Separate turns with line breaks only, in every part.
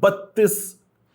32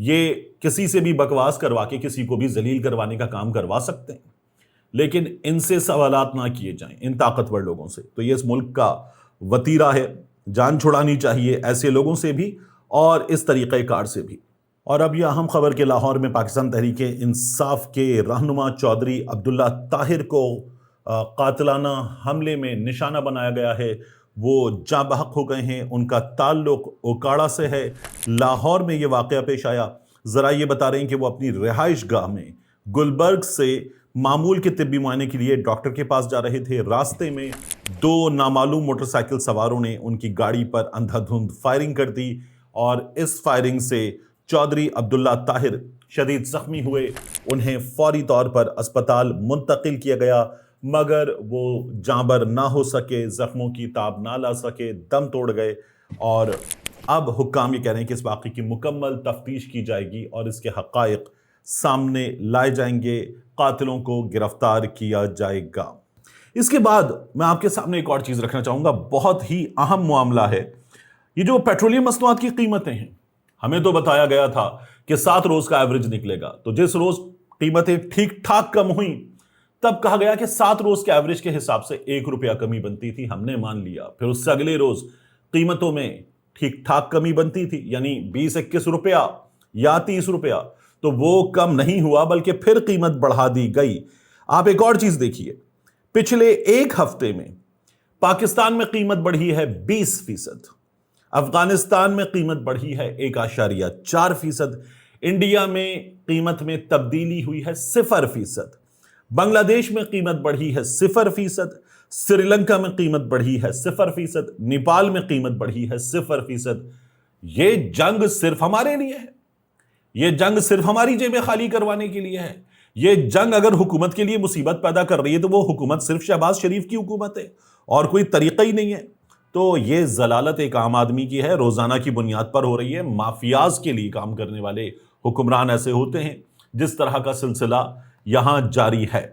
یہ کسی سے بھی بکواس کروا کے کسی کو بھی ذلیل کروانے کا کام کروا سکتے ہیں، لیکن ان سے سوالات نہ کیے جائیں، ان طاقتور لوگوں سے۔ تو یہ اس ملک کا وتیرہ ہے، جان چھڑانی چاہیے ایسے لوگوں سے بھی اور اس طریقہ کار سے بھی۔ اور اب یہ اہم خبر کہ لاہور میں پاکستان تحریک انصاف کے رہنما چودھری عبداللہ طاہر کو قاتلانہ حملے میں نشانہ بنایا گیا ہے۔ وہ جاں بحق ہو گئے ہیں، ان کا تعلق اوکاڑا سے ہے۔ لاہور میں یہ واقعہ پیش آیا، ذرا یہ بتا رہے ہیں کہ وہ اپنی رہائش گاہ میں گلبرگ سے معمول کے طبی معائنے کے لیے ڈاکٹر کے پاس جا رہے تھے۔ راستے میں دو نامعلوم موٹر سائیکل سواروں نے ان کی گاڑی پر اندھا دھند فائرنگ کر دی اور اس فائرنگ سے چودھری عبداللہ طاہر شدید زخمی ہوئے۔ انہیں فوری طور پر اسپتال منتقل کیا گیا، مگر وہ جاں بر نہ ہو سکے، زخموں کی تاب نہ لا سکے، دم توڑ گئے۔ اور اب حکام یہ کہہ رہے ہیں کہ اس واقعے کی مکمل تفتیش کی جائے گی اور اس کے حقائق سامنے لائے جائیں گے، قاتلوں کو گرفتار کیا جائے گا۔ اس کے بعد میں آپ کے سامنے ایک اور چیز رکھنا چاہوں گا، بہت ہی اہم معاملہ ہے۔ یہ جو پیٹرولیم مصنوعات کی قیمتیں ہیں، ہمیں تو بتایا گیا تھا کہ 7 روز کا ایوریج نکلے گا، تو جس روز قیمتیں ٹھیک ٹھاک کم ہوئیں تب کہا گیا کہ 7 روز کے ایوریج کے حساب سے 1 روپیہ کمی بنتی تھی، ہم نے مان لیا۔ پھر اس سے اگلے روز قیمتوں میں ٹھیک ٹھاک کمی بنتی تھی، یعنی 20-21 روپیہ یا 30 روپیہ، تو وہ کم نہیں ہوا بلکہ پھر قیمت بڑھا دی گئی۔ آپ ایک اور چیز دیکھیے، پچھلے ایک ہفتے میں پاکستان میں قیمت بڑھی ہے 20%، افغانستان میں قیمت بڑھی ہے 1.4%، انڈیا میں قیمت میں تبدیلی ہوئی ہے 0%، بنگلہ دیش میں قیمت بڑھی ہے 0%، سری لنکا میں قیمت بڑھی ہے 0%، نیپال میں قیمت بڑھی ہے 0%۔ یہ جنگ صرف ہمارے لیے ہے، یہ جنگ صرف ہماری جیبیں خالی کروانے کے لیے ہے۔ یہ جنگ اگر حکومت کے لیے مصیبت پیدا کر رہی ہے تو وہ حکومت صرف شہباز شریف کی حکومت ہے اور کوئی طریقہ ہی نہیں ہے۔ تو یہ ضلالت ایک عام آدمی کی ہے، روزانہ کی بنیاد پر ہو رہی ہے۔ مافیاز کے لیے کام کرنے والے حکمران ایسے ہوتے ہیں، جس طرح کا سلسلہ یہاں جاری ہے۔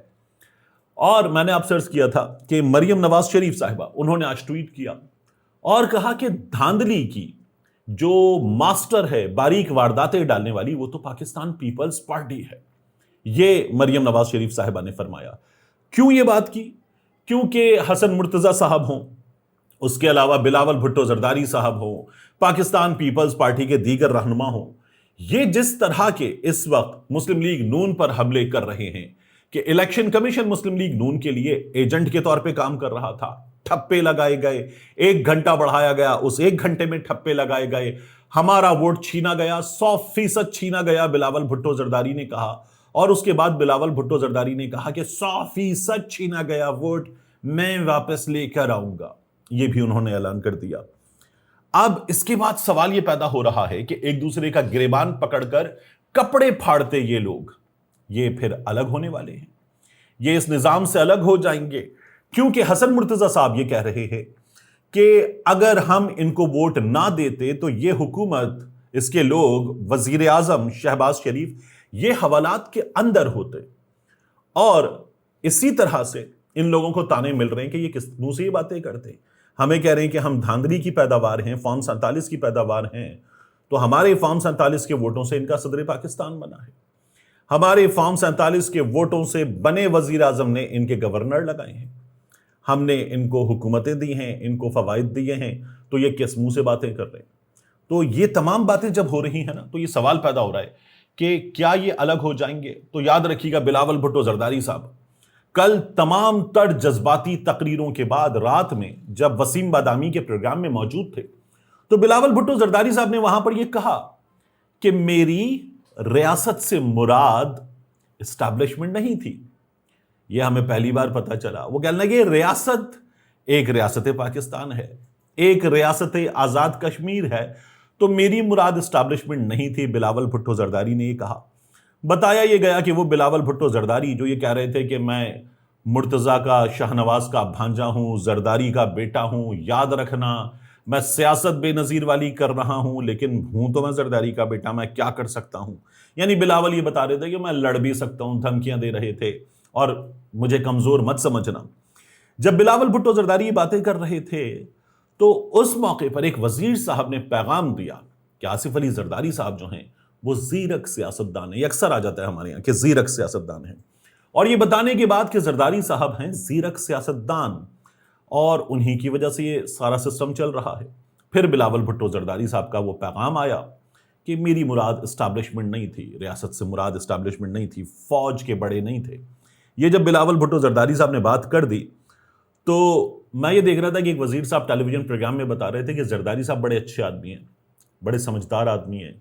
اور میں نے آپ سے عرض کیا تھا کہ مریم نواز شریف صاحبہ، انہوں نے آج ٹویٹ کیا اور کہا کہ دھاندلی کی جو ماسٹر ہے، باریک وارداتیں ڈالنے والی، وہ تو پاکستان پیپلز پارٹی ہے۔ یہ مریم نواز شریف صاحبہ نے فرمایا۔ کیوں یہ بات کی؟ کیونکہ حسن مرتضیٰ صاحب ہوں، اس کے علاوہ بلاول بھٹو زرداری صاحب ہوں، پاکستان پیپلز پارٹی کے دیگر رہنما ہوں، یہ جس طرح کے اس وقت مسلم لیگ نون پر حملے کر رہے ہیں کہ الیکشن کمیشن مسلم لیگ نون کے لیے ایجنٹ کے طور پہ کام کر رہا تھا، ٹھپے لگائے گئے، 1 گھنٹہ بڑھایا گیا، اس 1 گھنٹے میں ٹھپے لگائے گئے، ہمارا ووٹ چھینا گیا، 100% چھینا گیا، بلاول بھٹو زرداری نے کہا۔ اور اس کے بعد بلاول بھٹو زرداری نے کہا کہ 100% چھینا گیا ووٹ میں واپس لے کر آؤں گا، یہ بھی انہوں نے اعلان کر دیا۔ اب اس کے بعد سوال یہ پیدا ہو رہا ہے کہ ایک دوسرے کا گریبان پکڑ کر کپڑے پھاڑتے یہ لوگ، یہ پھر الگ ہونے والے ہیں، یہ اس نظام سے الگ ہو جائیں گے، کیونکہ حسن مرتضیٰ صاحب یہ کہہ رہے ہیں کہ اگر ہم ان کو ووٹ نہ دیتے تو یہ حکومت، اس کے لوگ، وزیر اعظم شہباز شریف، یہ حوالات کے اندر ہوتے۔ اور اسی طرح سے ان لوگوں کو تانے مل رہے ہیں کہ یہ کس منہ سے یہ باتیں کرتے ہیں، ہمیں کہہ رہے ہیں کہ ہم دھاندلی کی پیداوار ہیں، فارم 47 کی پیداوار ہیں، تو ہمارے فارم 47 کے ووٹوں سے ان کا صدر پاکستان بنا ہے، ہمارے فارم 47 کے ووٹوں سے بنے وزیر اعظم نے ان کے گورنر لگائے ہیں، ہم نے ان کو حکومتیں دی ہیں، ان کو فوائد دیے ہیں، تو یہ کس منہ سے باتیں کر رہے ہیں؟ تو یہ تمام باتیں جب ہو رہی ہیں نا، تو یہ سوال پیدا ہو رہا ہے کہ کیا یہ الگ ہو جائیں گے؟ تو یاد رکھیے گا بلاول بھٹو زرداری صاحب، کل تمام تر جذباتی تقریروں کے بعد رات میں جب وسیم بادامی کے پروگرام میں موجود تھے تو بلاول بھٹو زرداری صاحب نے وہاں پر یہ کہا کہ میری ریاست سے مراد اسٹیبلشمنٹ نہیں تھی، یہ ہمیں پہلی بار پتہ چلا۔ وہ کہنے لگے ریاست ایک ریاست پاکستان ہے، ایک ریاست آزاد کشمیر ہے، تو میری مراد اسٹیبلشمنٹ نہیں تھی، بلاول بھٹو زرداری نے یہ کہا۔ بتایا یہ گیا کہ وہ بلاول بھٹو زرداری جو یہ کہہ رہے تھے کہ میں مرتضیٰ کا، شاہ نواز کا بھانجا ہوں، زرداری کا بیٹا ہوں، یاد رکھنا میں سیاست بے نظیر والی کر رہا ہوں، لیکن ہوں تو میں زرداری کا بیٹا، میں کیا کر سکتا ہوں۔ یعنی بلاول یہ بتا رہے تھے کہ میں لڑ بھی سکتا ہوں، دھمکیاں دے رہے تھے اور مجھے کمزور مت سمجھنا۔ جب بلاول بھٹو زرداری یہ باتیں کر رہے تھے تو اس موقع پر ایک وزیر صاحب نے پیغام دیا کہ آصف علی زرداری صاحب جو ہیں وہ زیرک سیاستدان ہے. یہ اکثر آ جاتا ہے ہمارے یہاں کہ زیرک سیاستدان ہیں, اور یہ بتانے کے بعد کہ زرداری صاحب ہیں زیرک سیاستدان اور انہی کی وجہ سے یہ سارا سسٹم چل رہا ہے. پھر بلاول بھٹو زرداری صاحب کا وہ پیغام آیا کہ میری مراد اسٹیبلشمنٹ نہیں تھی, ریاست سے مراد اسٹیبلشمنٹ نہیں تھی, فوج کے بڑے نہیں تھے. یہ جب بلاول بھٹو زرداری صاحب نے بات کر دی تو میں یہ دیکھ رہا تھا کہ ایک وزیر صاحب ٹیلی ویژن پروگرام میں بتا رہے تھے کہ زرداری صاحب بڑے اچھے آدمی ہیں, بڑے سمجھدار آدمی ہیں.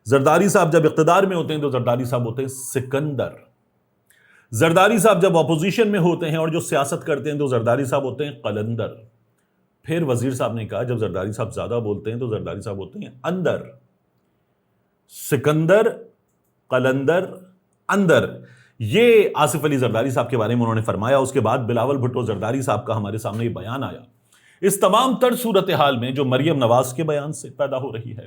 زرداری صاحب جب اقتدار میں ہوتے ہیں تو زرداری صاحب ہوتے ہیں سکندر. زرداری صاحب جب اپوزیشن میں ہوتے ہیں اور جو سیاست کرتے ہیں تو زرداری صاحب ہوتے ہیں قلندر. پھر وزیر صاحب نے کہا جب زرداری صاحب زیادہ بولتے ہیں تو زرداری صاحب ہوتے ہیں اندر. سکندر, قلندر, اندر, یہ آصف علی زرداری صاحب کے بارے میں انہوں نے فرمایا. اس کے بعد بلاول بھٹو زرداری صاحب کا ہمارے سامنے یہ بیان آیا. اس تمام تر صورتحال میں جو مریم نواز کے بیان سے پیدا ہو رہی ہے,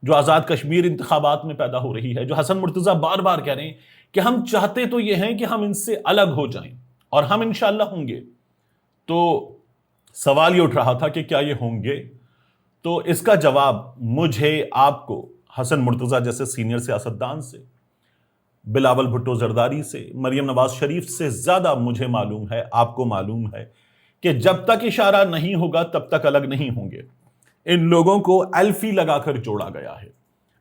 جو آزاد کشمیر انتخابات میں پیدا ہو رہی ہے, جو حسن مرتضیٰ بار بار کہہ رہے ہیں کہ ہم چاہتے تو یہ ہیں کہ ہم ان سے الگ ہو جائیں اور ہم انشاءاللہ ہوں گے, تو سوال یہ اٹھ رہا تھا کہ کیا یہ ہوں گے؟ تو اس کا جواب مجھے, آپ کو, حسن مرتضیٰ جیسے سینئر سیاستدان سے, بلاول بھٹو زرداری سے, مریم نواز شریف سے زیادہ مجھے معلوم ہے, آپ کو معلوم ہے کہ جب تک اشارہ نہیں ہوگا تب تک الگ نہیں ہوں گے. ان لوگوں کو ایلفی لگا کر جوڑا گیا ہے.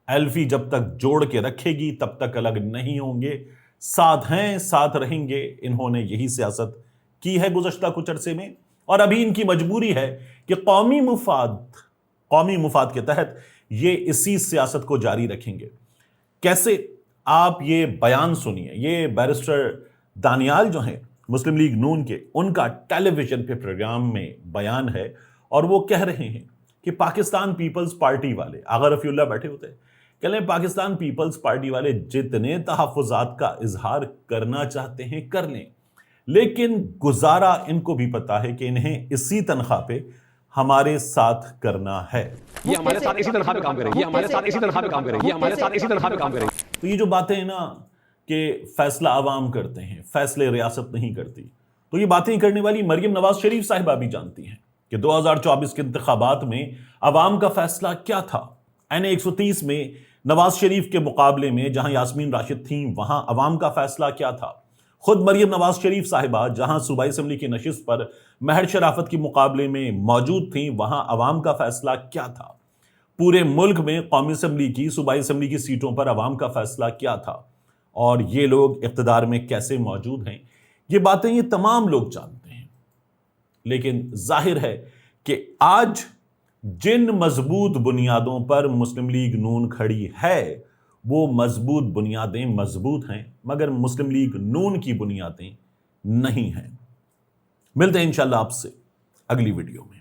ایلفی جب تک جوڑ کے رکھے گی تب تک الگ نہیں ہوں گے. ساتھ ہیں, ساتھ رہیں گے. انہوں نے یہی سیاست کی ہے گزشتہ کچھ عرصے میں, اور ابھی ان کی مجبوری ہے کہ قومی مفاد کے تحت یہ اسی سیاست کو جاری رکھیں گے. کیسے؟ آپ یہ بیان سنیے. یہ بیرسٹر دانیال جو ہیں مسلم لیگ نون کے, ان کا ٹیلی ویژن پہ پروگرام میں بیان ہے, اور وہ کہہ رہے ہیں کہ پاکستان پیپلز پارٹی والے, آغا رفیع اللہ بیٹھے ہوتے ہیں, کہہ لیں پاکستان پیپلز پارٹی والے جتنے تحفظات کا اظہار کرنا چاہتے ہیں کر لیں, لیکن گزارا ان کو بھی پتا ہے کہ انہیں اسی تنخواہ پہ ہمارے ساتھ کرنا ہے.
یہ ہمارے ساتھ اسی تنخواہ پہ کام کرے گی, یہ ہمارے ساتھ اسی تنخواہ پہ کام کرے گی, یہ ہمارے ساتھ اسی تنخواہ پہ کام کرے گی.
تو یہ جو باتیں ہیں نا کہ فیصلہ عوام کرتے ہیں, فیصلے ریاست نہیں کرتی, تو یہ باتیں کرنے والی مریم نواز شریف صاحبہ بھی جانتی ہیں کہ 2024 کے انتخابات میں عوام کا فیصلہ کیا تھا. این 130 میں نواز شریف کے مقابلے میں جہاں یاسمین راشد تھیں وہاں عوام کا فیصلہ کیا تھا. خود مریم نواز شریف صاحبہ جہاں صوبائی اسمبلی کی نشست پر مہر شرافت کے مقابلے میں موجود تھیں وہاں عوام کا فیصلہ کیا تھا. پورے ملک میں قومی اسمبلی کی, صوبائی اسمبلی کی سیٹوں پر عوام کا فیصلہ کیا تھا, اور یہ لوگ اقتدار میں کیسے موجود ہیں, یہ باتیں یہ تمام لوگ جانتے ہیں. لیکن ظاہر ہے کہ آج جن مضبوط بنیادوں پر مسلم لیگ نون کھڑی ہے وہ مضبوط بنیادیں مضبوط ہیں, مگر مسلم لیگ نون کی بنیادیں نہیں ہیں. ملتے ہیں انشاءاللہ آپ سے اگلی ویڈیو میں.